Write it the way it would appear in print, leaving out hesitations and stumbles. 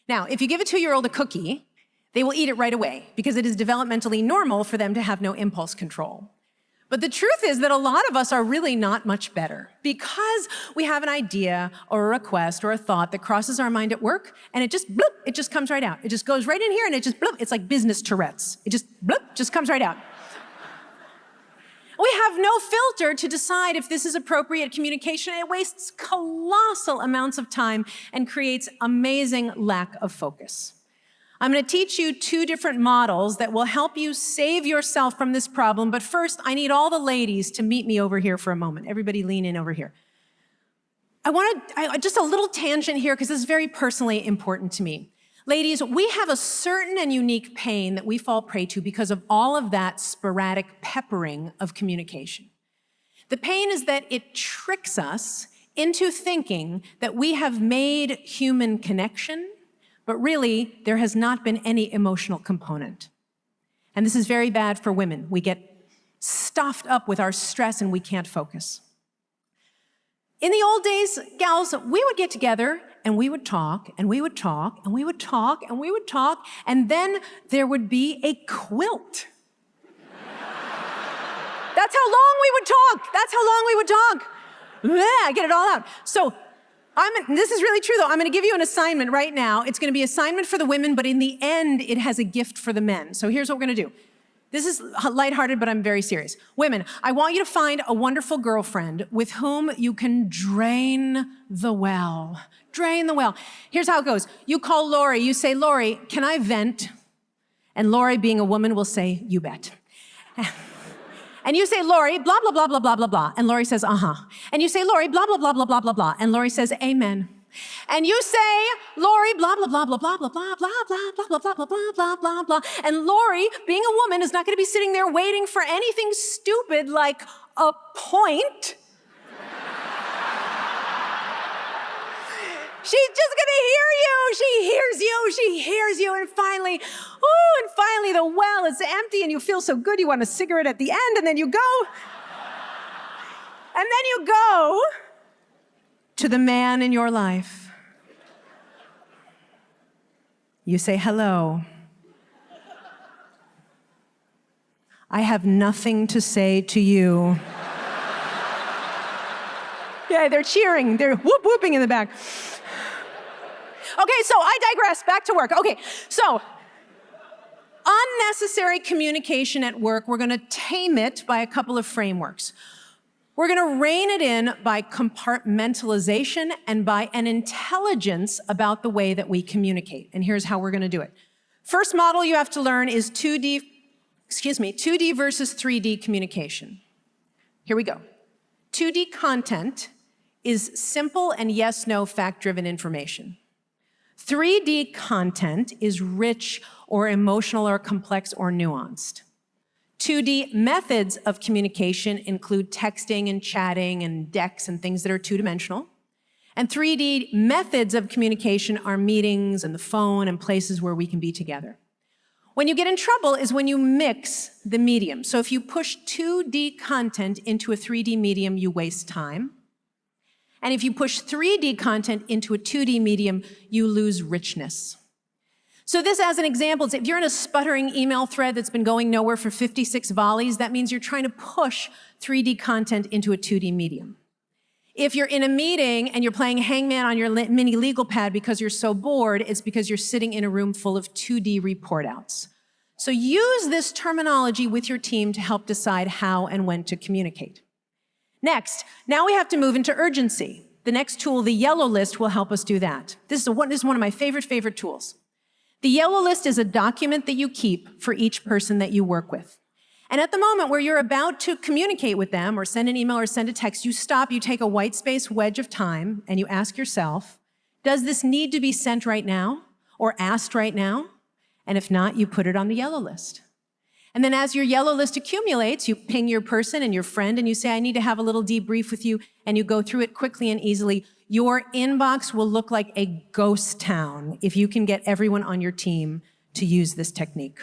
Now, if you give a 2-year-old a cookie, they will eat it right away because it is developmentally normal for them to have no impulse control. But the truth is that a lot of us are really not much better because we have an idea or a request or a thought that crosses our mind at work and it just bloop, it just comes right out. It just goes right in here and it just bloop, it's like business Tourette's. It just bloop, just comes right out. We have no filter to decide if this is appropriate communication. It wastes colossal amounts of time and creates amazing lack of focus. I'm going to teach you 2 different models that will help you save yourself from this problem. But first, I need all the ladies to meet me over here for a moment. Everybody lean in over here. Just a little tangent here because this is very personally important to me. Ladies, we have a certain and unique pain that we fall prey to because of all of that sporadic peppering of communication. The pain is that it tricks us into thinking that we have made human connection, but really, there has not been any emotional component. And this is very bad for women. We get stuffed up with our stress and we can't focus. In the old days, gals, we would get together and we would talk and we would talk and we would talk and we would talk, and then there would be a quilt. That's how long we would talk. That's how long we would talk. I get it all out. So this is really true, though. I'm going to give you an assignment right now. It's going to be an assignment for the women, but in the end, it has a gift for the men. So here's what we're going to do. This is lighthearted, but I'm very serious. Women, I want you to find a wonderful girlfriend with whom you can drain the well. Drain the well. Here's how it goes. You call Lori. You say, Lori, can I vent? And Lori, being a woman, will say, you bet. And you say, Lori, blah, blah, blah, blah, blah, blah, blah. And Lori says, uh-huh. And you say, Lori, blah, blah, blah, blah, blah, blah, blah. And Lori says, amen. And you say, Lori, blah, blah, blah, blah, blah, blah, blah, blah, blah, blah, blah, blah, blah, blah, blah, blah, blah. And Lori, being a woman, is not going to be sitting there waiting for anything stupid like a point. She's just gonna hear you. She hears you, she hears you, and finally the well is empty and you feel so good you want a cigarette at the end, and then you go. And then you go to the man in your life. You say, hello. I have nothing to say to you. Yeah, they're cheering, they're whooping in the back. Okay, so I digress, back to work. Okay, so unnecessary communication at work, we're gonna tame it by a couple of frameworks. We're gonna rein it in by compartmentalization and by an intelligence about the way that we communicate. And here's how we're gonna do it. First model you have to learn is 2D versus 3D communication. Here we go. 2D content is simple and yes-no fact-driven information. 3D content is rich or emotional or complex or nuanced. 2D methods of communication include texting and chatting and decks and things that are two-dimensional. And 3D methods of communication are meetings and the phone and places where we can be together. When you get in trouble is when you mix the medium. So if you push 2D content into a 3D medium, you waste time. And if you push 3D content into a 2D medium, you lose richness. So this, as an example, is if you're in a sputtering email thread that's been going nowhere for 56 volleys, that means you're trying to push 3D content into a 2D medium. If you're in a meeting and you're playing hangman on your mini legal pad because you're so bored, it's because you're sitting in a room full of 2D report outs. So use this terminology with your team to help decide how and when to communicate. Next, now we have to move into urgency. The next tool, the yellow list, will help us do that. This is one of my favorite tools. The yellow list is a document that you keep for each person that you work with. And at the moment where you're about to communicate with them or send an email or send a text, you stop, you take a white space wedge of time, and you ask yourself, does this need to be sent right now or asked right now? And if not, you put it on the yellow list. And then as your yellow list accumulates, you ping your person and your friend and you say, I need to have a little debrief with you, and you go through it quickly and easily. Your inbox will look like a ghost town if you can get everyone on your team to use this technique.